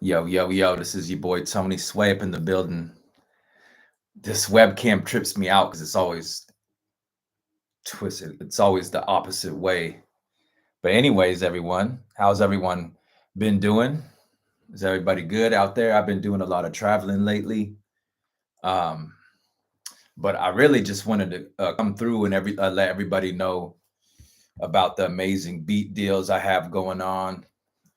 Yo, yo, yo, this is your boy Tony Sway up in the building. This webcam trips me out because it's always twisted. It's always the opposite way. But anyways, everyone, how's everyone been doing? Is everybody good out there? I've been doing a lot of traveling lately. Um, but I really just wanted to come through and let everybody know about the amazing beat deals I have going on.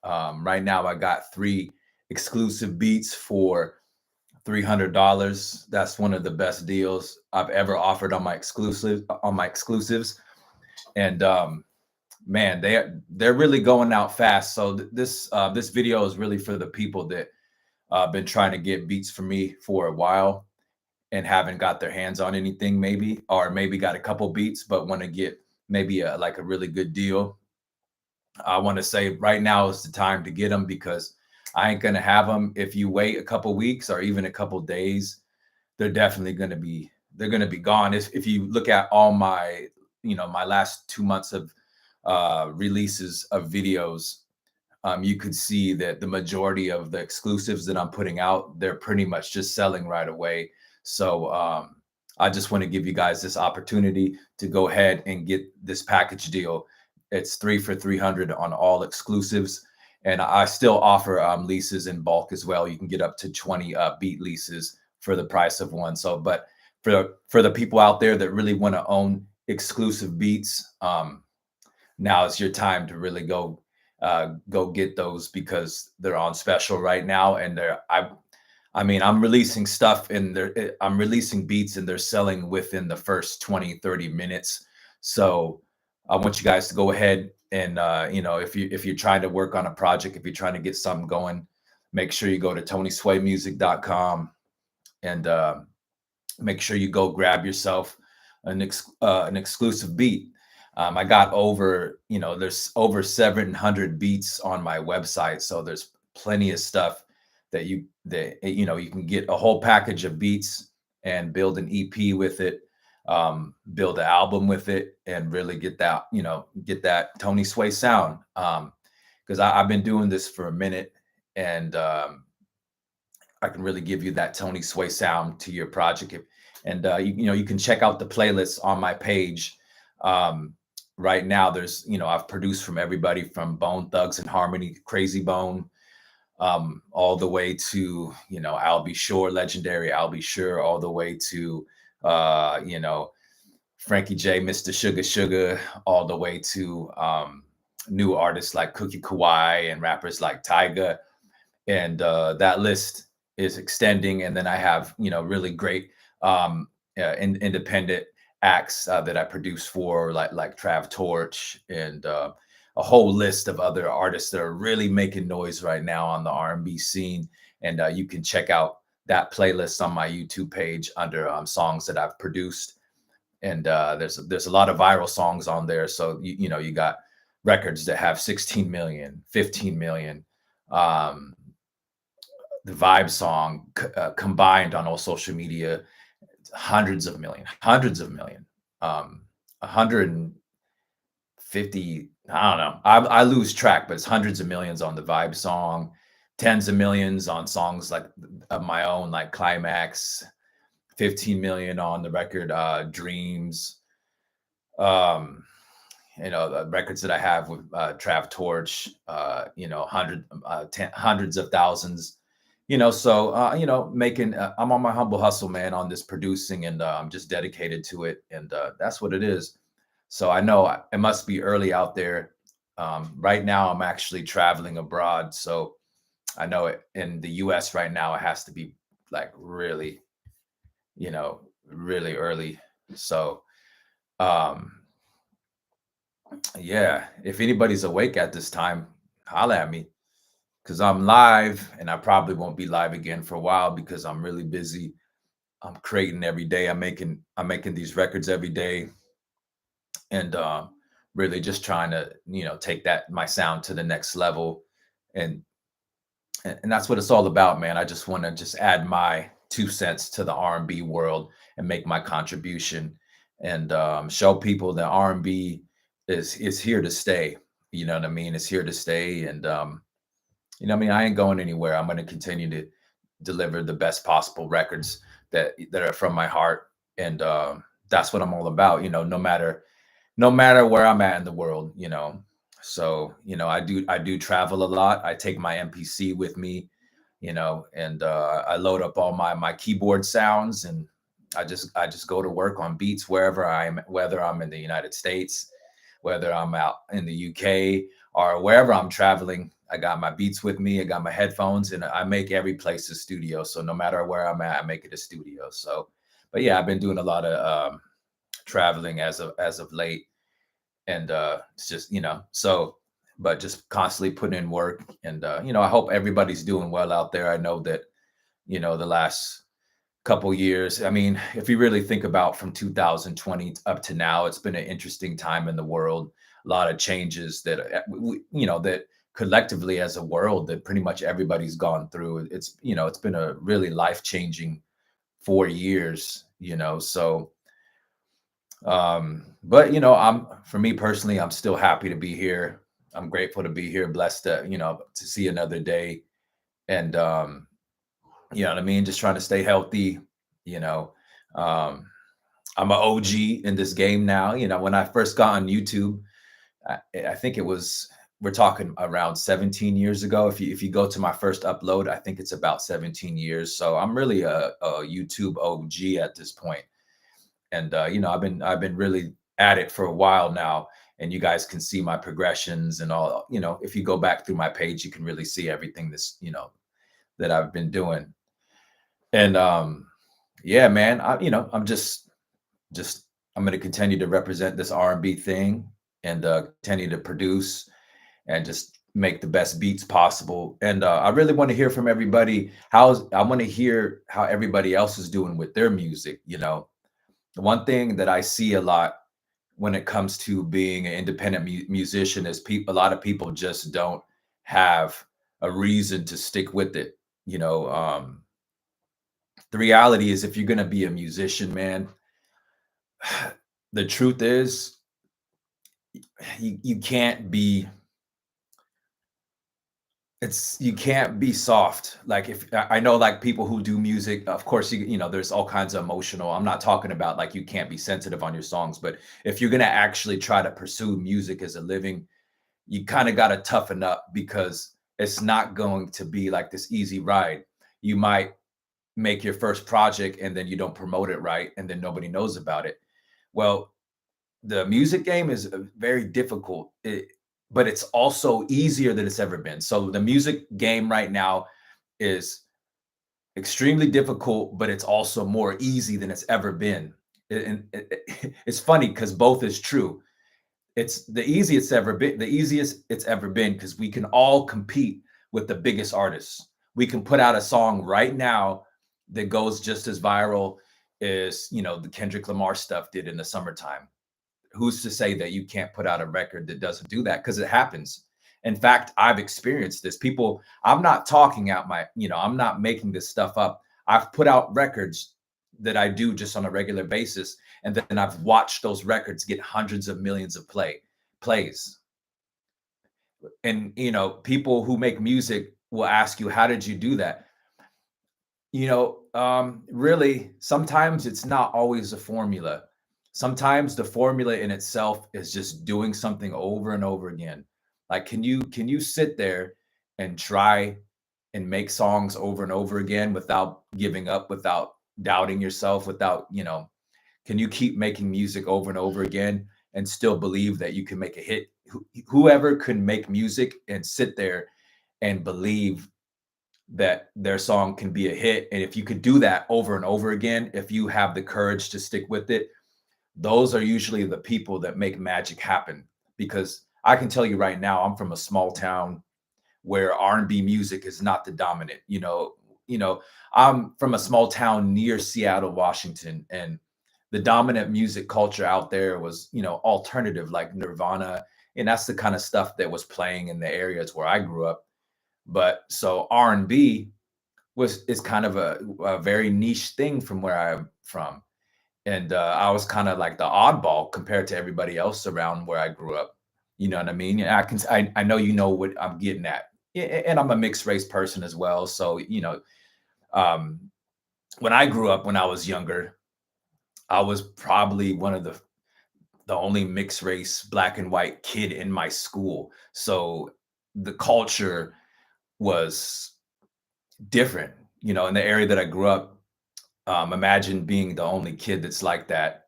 Right now, I got three exclusive beats for $300. That's one of the best deals I've ever offered on my exclusives. And man, they're really going out fast. So this video is really for the people that been trying to get beats from me for a while and haven't got their hands on anything, maybe, or maybe got a couple beats but want to get maybe a really good deal. I want to say right now is the time to get them because I ain't gonna have them if you wait a couple weeks or even a couple days. They're definitely gonna be gone. If you look at all my my last 2 months of releases of videos, you could see that the majority of the exclusives that I'm putting out, they're pretty much just selling right away. So I just want to give you guys this opportunity to go ahead and get this package deal. It's 3 for 300 on all exclusives. And I still offer leases in bulk as well. You can get up to 20 beat leases for the price of one. So, but for the people out there that really want to own exclusive beats, now is your time to really go get those because they're on special right now. And I mean, I'm releasing stuff and I'm releasing beats and they're selling within the first 20, 30 minutes. So I want you guys to go ahead and if you're trying to work on a project, if you're trying to get something going, make sure you go to tonyswaymusic.com and make sure you go grab yourself an exclusive beat. I got there's over 700 beats on my website, so there's plenty of stuff you can get a whole package of beats and build an EP with it, build an album with it, and really get that Tony Sway sound. Because I've been doing this for a minute, and I can really give you that Tony Sway sound to your project. And you can check out the playlists on my page. Right now, there's I've produced from everybody from Bone Thugs and Harmony, Crazy Bone, all the way to I'll Be Sure, legendary I'll Be Sure, all the way to Frankie J, Mr. Sugar Sugar, all the way to new artists like Cookie Kawai and rappers like Tyga. And that list is extending. And then I have really great independent acts that I produce for like Trav Torch and a whole list of other artists that are really making noise right now on the R&B scene. And you can check out that playlist on my YouTube page under songs that I've produced. And there's a lot of viral songs on there. So you got records that have 16 million, 15 million. The Vibe song combined on all social media, hundreds of million, 150. I don't know. I lose track, but it's hundreds of millions on the Vibe song, tens of millions on songs like of my own, like Climax, 15 million on the record Dreams. The records that I have with Trav Torch, hundreds of thousands. Making I'm on my humble hustle, man, on this producing, and I'm just dedicated to it, and that's what it is. So I know it must be early out there. Right now, I'm actually traveling abroad, so I know in the U.S. right now it has to be like really, really early. So, yeah, if anybody's awake at this time, holla at me because I'm live and I probably won't be live again for a while because I'm really busy. I'm creating every day. I'm making these records every day, and really just trying to take my sound to the next level, and that's what it's all about, man. I just want to just add my 2 cents to the R&B world and make my contribution, and show people that R&B is here to stay. You know what I mean? It's here to stay, and You know what I mean? I ain't going anywhere. I'm gonna continue to deliver the best possible records that are from my heart, and that's what I'm all about. No matter where I'm at in the world. So I do travel a lot. I take my MPC with me, and I load up all my keyboard sounds, and I just go to work on beats wherever whether I'm in the United States, whether I'm out in the UK, or wherever I'm traveling. I got my beats with me. I got my headphones, and I make every place a studio. So no matter where I'm at, I make it a studio. So, but yeah, I've been doing a lot of traveling as of late, and it's just but just constantly putting in work, and I hope everybody's doing well out there. I know that the last couple years, I mean, if you really think about from 2020 up to now, it's been an interesting time in the world. A lot of changes that that collectively as a world, that pretty much everybody's gone through. It's been a really life changing 4 years. So but I'm for me personally, I'm still happy to be here. I'm grateful to be here, blessed to see another day. And you know what I mean, just trying to stay healthy. you know um I'm an OG in this game now. When I first got on YouTube, I think it was, we're talking around 17 years ago. If you go to my first upload, I think it's about 17 years. So I'm really a YouTube OG at this point. And I've been really at it for a while now, and you guys can see my progressions and all. If you go back through my page, you can really see everything that I've been doing. And yeah, man, I'm just I'm going to continue to represent this R&B thing, and continue to produce, and just make the best beats possible. And I really want to hear from everybody. I want to hear how everybody else is doing with their music. The one thing that I see a lot when it comes to being an independent musician is a lot of people just don't have a reason to stick with it. The reality is, if you're going to be a musician, man, the truth is, you can't be you can't be soft. Like, if I know, like, people who do music, of course, there's all kinds of emotional. I'm not talking about like you can't be sensitive on your songs, but if you're going to actually try to pursue music as a living, you kind of got to toughen up, because it's not going to be like this easy ride. You might make your first project, and then you don't promote it right, and then nobody knows about it. Well, the music game is very difficult, but it's also easier than it's ever been. So the music game right now is extremely difficult, but it's also more easy than it's ever been. And it's funny because both is true. It's the easiest it's ever been, because we can all compete with the biggest artists. We can put out a song right now that goes just as viral as the Kendrick Lamar stuff did in the summertime. Who's to say that you can't put out a record that doesn't do that? Because it happens. In fact, I've experienced this. I'm not talking out I'm not making this stuff up. I've put out records that I do just on a regular basis, and then I've watched those records get hundreds of millions of plays. And people who make music will ask you, how did you do that? Really, sometimes it's not always a formula. Sometimes the formula in itself is just doing something over and over again. Like, can you sit there and try and make songs over and over again without giving up, without doubting yourself, can you keep making music over and over again and still believe that you can make a hit? Whoever can make music and sit there and believe that their song can be a hit, and if you could do that over and over again, if you have the courage to stick with it, those are usually the people that make magic happen. Because I can tell you right now, I'm from a small town where R&B music is not the dominant. I'm from a small town near Seattle, Washington, and the dominant music culture out there was, alternative, like Nirvana, and that's the kind of stuff that was playing in the areas where I grew up. But so R&B is kind of a very niche thing from where I'm from. And I was kind of like the oddball compared to everybody else around where I grew up. You know what I mean? I know what I'm getting at. and I'm a mixed race person as well. So, um, when I grew up, when I was younger, I was probably one of the only mixed race black and white kid in my school. So the culture was different, in the area that I grew up. Imagine being the only kid that's like that.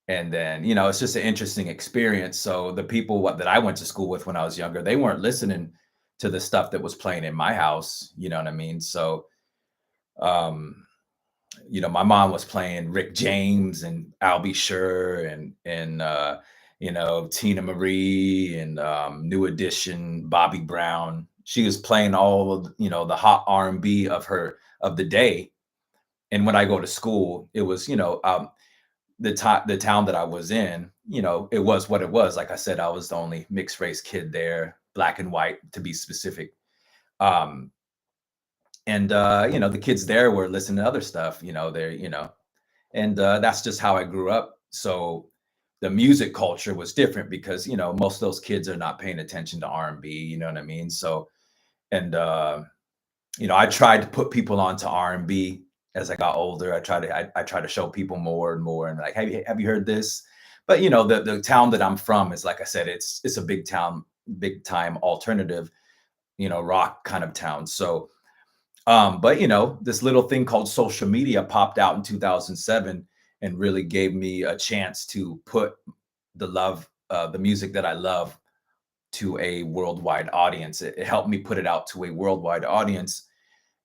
And then, it's just an interesting experience. So the people that I went to school with when I was younger, they weren't listening to the stuff that was playing in my house. You know what I mean? So, um, my mom was playing Rick James and I'll Be Sure and Tina Marie and New Edition, Bobby Brown. She was playing all of, the hot R&B of the day. And when I go to school, it was, the town that I was in, it was what it was. Like I said, I was the only mixed race kid there, black and white to be specific. Um, and the kids there were listening to other stuff, they're, and that's just how I grew up. So the music culture was different because, most of those kids are not paying attention to R&B, you know what I mean? So, and I tried to put people onto R&B as I got older. I try to show people more and more and like, have you heard this? But the town that I'm from is, like I said, it's a big town, big time alternative, rock kind of town. So but this little thing called social media popped out in 2007 and really gave me a chance to put the music that I love to a worldwide audience. It helped me put it out to a worldwide audience.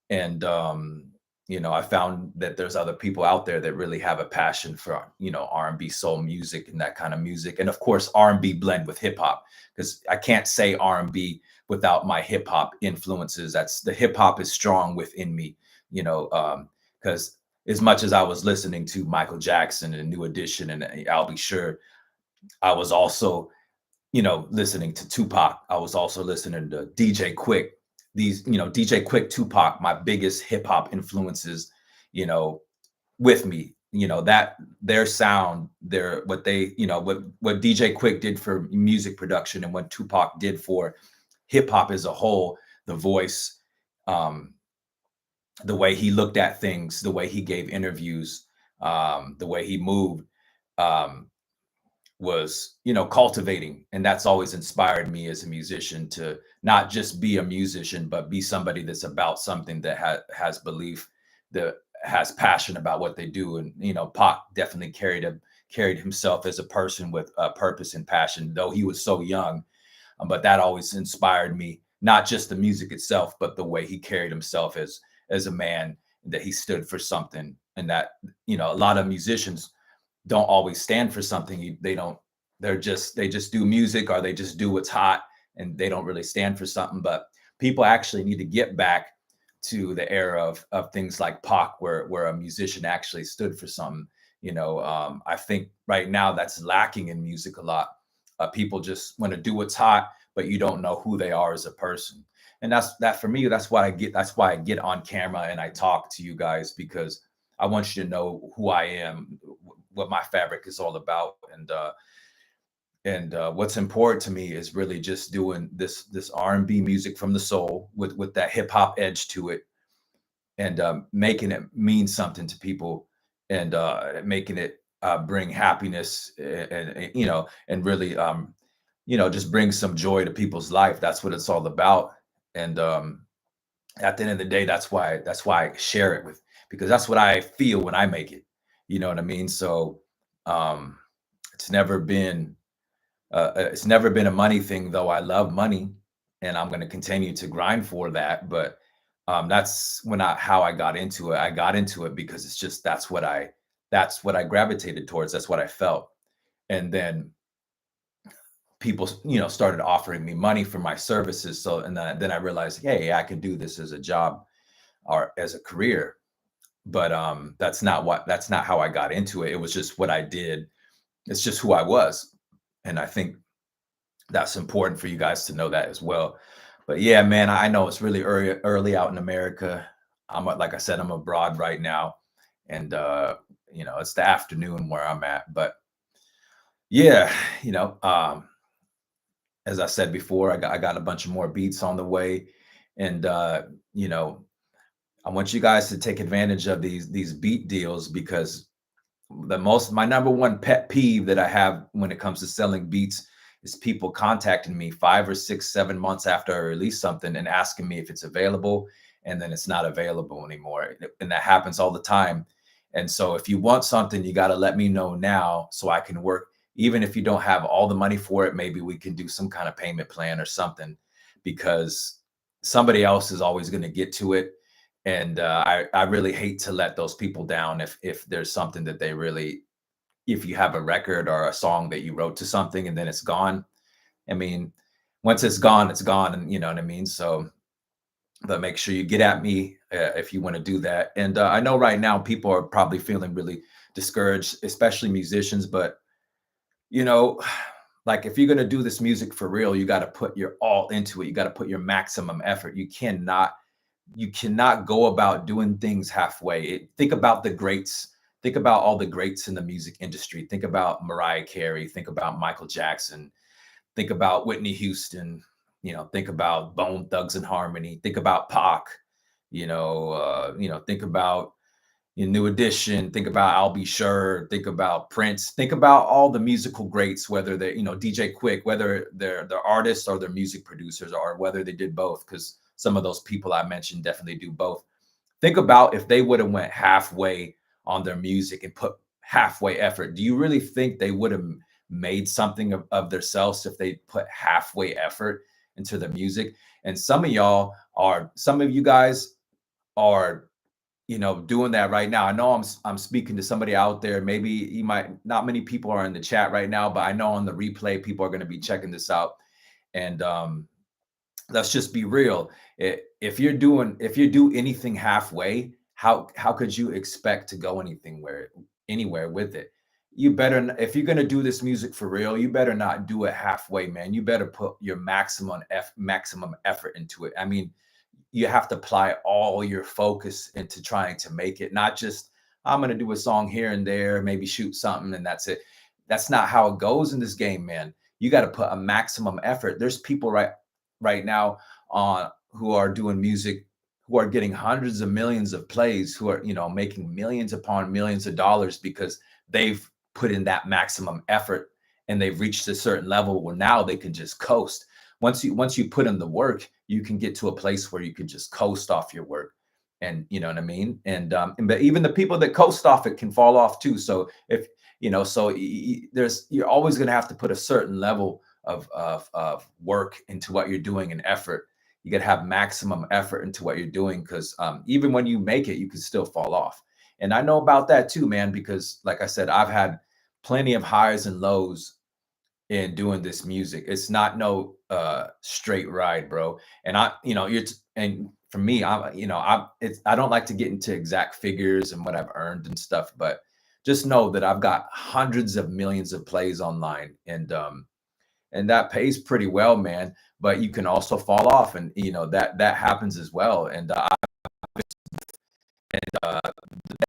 And I found that there's other people out there that really have a passion for, R&B soul music and that kind of music. And of course, R&B blend with hip hop, because I can't say R&B without my hip hop influences. That's the hip hop is strong within me, because as much as I was listening to Michael Jackson and New Edition and I'll Be Sure, I was also, listening to Tupac. I was also listening to DJ Quick. These, DJ Quick, Tupac, my biggest hip hop influences, you know, with me. That their sound, their what they, what DJ Quick did for music production and what Tupac did for hip hop as a whole, the voice, um, the way he looked at things, the way he gave interviews, the way he moved. Um, was cultivating, and that's always inspired me as a musician to not just be a musician but be somebody that's about something, that has belief, that has passion about what they do. And Pac definitely carried himself as a person with a purpose and passion, though he was so young. But that always inspired me, not just the music itself but the way he carried himself as a man, that he stood for something. And that a lot of musicians don't always stand for something. They don't. They just do music, or they just do what's hot, and they don't really stand for something. But people actually need to get back to the era of things like Pac, where a musician actually stood for something. I think right now that's lacking in music a lot. People just want to do what's hot, but you don't know who they are as a person. And that for me. That's why I get on camera and I talk to you guys, because I want you to know who I am, what my fabric is all about. And what's important to me is really just doing this R&B music from the soul with that hip hop edge to it, and making it mean something to people, and making it bring happiness, and really just bring some joy to people's life. That's what it's all about. And at the end of the day, that's why I share it with, because that's what I feel when I make it. You know what I mean? So um, it's never been it's never been a money thing, though I love money and I'm going to continue to grind for that. But that's how I got into it. I got into it because it's just that's what I gravitated towards. That's what I felt. And then people, started offering me money for my services. So, and then I realized, hey, I could do this as a job or as a career. But that's not how I got into it. It was just what I did. It's just who I was. And I think that's important for you guys to know that as well. But yeah, man, I know it's really early out in America. Like I said, I'm abroad right now, and it's the afternoon where I'm at. But yeah, you know, um, as I said before, I got a bunch of more beats on the way. And you know, I want you guys to take advantage of these beat deals, because my number one pet peeve that I have when it comes to selling beats is people contacting me 5 or 6, 7 months after I release something and asking me if it's available, and then it's not available anymore. And that happens all the time. And so if you want something, you got to let me know now so I can work. Even if you don't have all the money for it, maybe we can do some kind of payment plan or something, because somebody else is always going to get to it. And I really hate to let those people down if there's something that they really, if you have a record or a song that you wrote to something and then it's gone. I mean, once it's gone, and you know what I mean. So, but make sure you get at me if you want to do that. And I know right now people are probably feeling really discouraged, especially musicians. But you know, like if you're gonna do this music for real, you got to put your all into it. You got to put your maximum effort. You cannot go about doing things halfway. Think about the greats. Think about all the greats in the music industry. Think about Mariah Carey. Think about Michael Jackson. Think about Whitney Houston. Think about Bone Thugs and Harmony. Think about Pac. Think about New Edition. Think about I'll Be Sure. Think about Prince. Think about all the musical greats, whether they, DJ Quick, whether they're artists or they're music producers, or whether they did both, because some of those people I mentioned definitely do both. Think about if they would have went halfway on their music and put halfway effort. Do you really think they would have made something of themselves if they put halfway effort into the music? And some of you guys are doing that right now. I know I'm speaking to somebody out there. Maybe you might not many people are in the chat right now, but I know on the replay people are going to be checking this out. And let's just be real. If you do anything halfway, how could you expect to go anywhere with it? You better, if you're gonna do this music for real, you better not do it halfway, man. You better put your maximum effort into it. I mean, you have to apply all your focus into trying to make it, not just I'm going to do a song here and there, maybe shoot something and that's it. That's not how it goes in this game, man. You got to put a maximum effort. There's people right now who are doing music, who are getting hundreds of millions of plays, who are making millions upon millions of dollars because they've put in that maximum effort, and they've reached a certain level where now they can just coast. Once you put in the work, you can get to a place where you could just coast off your work. And you know what I mean? But even the people that coast off it can fall off too. So if you're always going to have to put a certain level of work into what you're doing, and effort. You got to have maximum effort into what you're doing, because even when you make it, you can still fall off. And I know about that too, man, because like I said, I've had plenty of highs and lows in doing this music. It's not no straight ride, bro. And and for me, I don't like to get into exact figures and what I've earned and stuff, but just know that I've got hundreds of millions of plays online, and that pays pretty well, man. But you can also fall off, and that happens as well. And the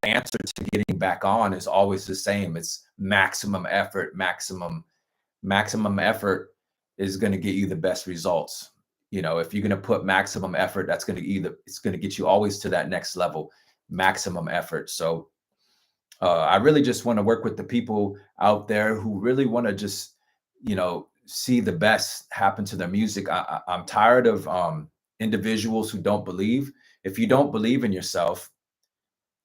answer to getting back on is always the same. It's maximum effort. Maximum effort is going to get you the best results. If you're going to put maximum effort, it's going to get you always to that next level. Maximum effort. So I really just want to work with the people out there who really want to just see the best happen to their music. I'm tired of individuals who don't believe. If you don't believe in yourself,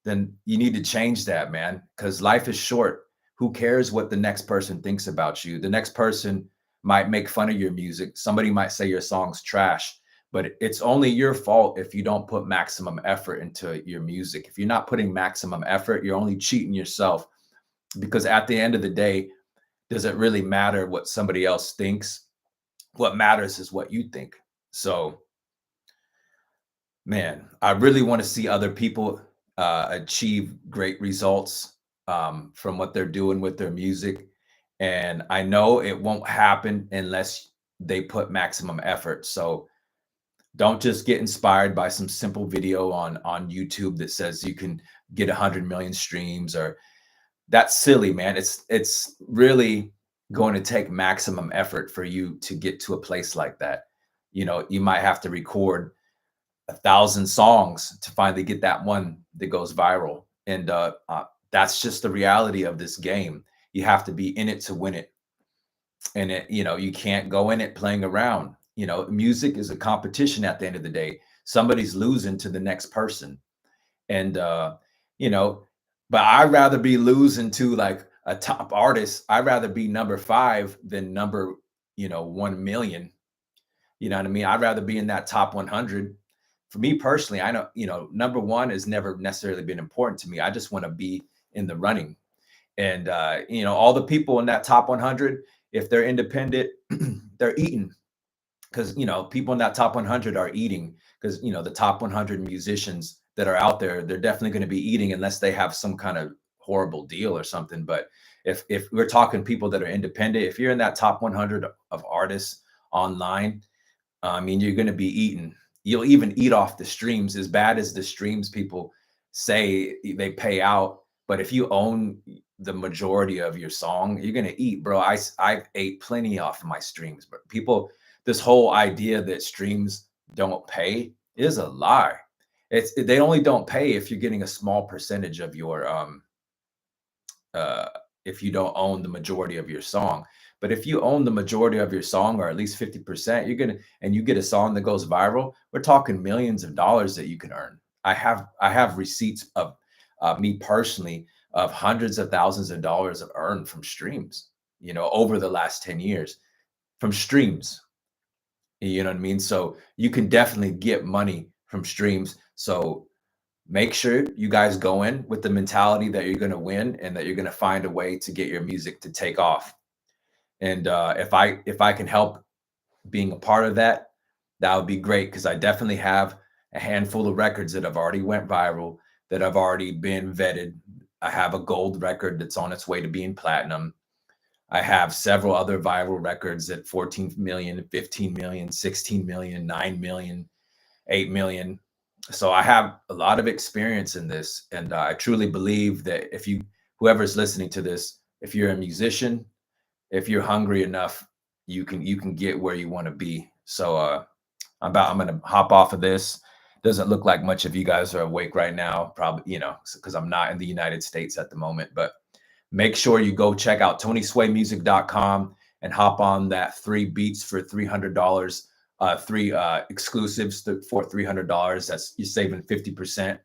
then you need to change that, man, because life is short. Who cares what the next person thinks about you? The next person might make fun of your music. Somebody might say your song's trash, but it's only your fault if you don't put maximum effort into your music. If you're not putting maximum effort, you're only cheating yourself, because at the end of the day, does it really matter what somebody else thinks? What matters is what you think. So, man, I really want to see other people achieve great results from what they're doing with their music. And I know it won't happen unless they put maximum effort. So don't just get inspired by some simple video on YouTube that says you can get 100 million streams, or that's silly, man. It's really going to take maximum effort for you to get to a place like that. You might have to record 1,000 songs to finally get that one that goes viral. And that's just the reality of this game. You have to be in it to win it. And you can't go in it playing around. Music is a competition at the end of the day. Somebody's losing to the next person. And you know, but I'd rather be losing to like a top artist. I'd rather be number 5 than number, 1 million. You know what I mean? I'd rather be in that top 100. For me personally, I know, number 1 has never necessarily been important to me. I just want to be in the running. And all the people in that top 100, if they're independent, they're eating, because people in that top 100 are eating, because the top 100 musicians that are out there, they're definitely going to be eating unless they have some kind of horrible deal or something. But if we're talking people that are independent, if you're in that top 100 of artists online, I mean, you're going to be eating. You'll even eat off the streams, as bad as the streams people say they pay out. But if you own the majority of your song, you're going to eat, bro. I've ate plenty off of my streams, but people, this whole idea that streams don't pay is a lie. They only don't pay if you're getting a small percentage of your uh, if you don't own the majority of your song. But if you own the majority of your song, or at least 50%, and you get a song that goes viral, we're talking millions of dollars that you can earn. I have receipts of me personally of hundreds of thousands of dollars of earned from streams, over the last 10 years from streams. You know what I mean? So you can definitely get money from streams. So make sure you guys go in with the mentality that you're going to win and that you're going to find a way to get your music to take off. And if I can help being a part of that, that would be great, because I definitely have a handful of records that have already went viral, that have already been vetted. I have a gold record that's on its way to being platinum. I have several other viral records at 14 million, 15 million, 16 million, 9 million, 8 million. So I have a lot of experience in this. And I truly believe that whoever's listening to this, if you're a musician, if you're hungry enough, you can get where you want to be. So I'm gonna hop off of this. Doesn't look like much of you guys are awake right now, probably, because I'm not in the United States at the moment. But make sure you go check out tonyswaymusic.com and hop on that 3 beats for $300, 3 exclusives for $300. That's, you're saving 50%.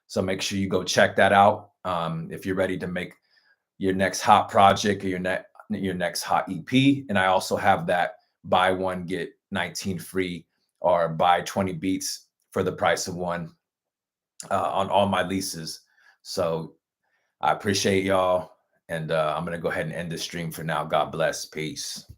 So make sure you go check that out. If you're ready to make your next hot project, or your next hot EP. And I also have that buy one get 19 free, or buy 20 beats for the price of one, on all my leases. So I appreciate y'all. And I'm going to go ahead and end this stream for now. God bless. Peace.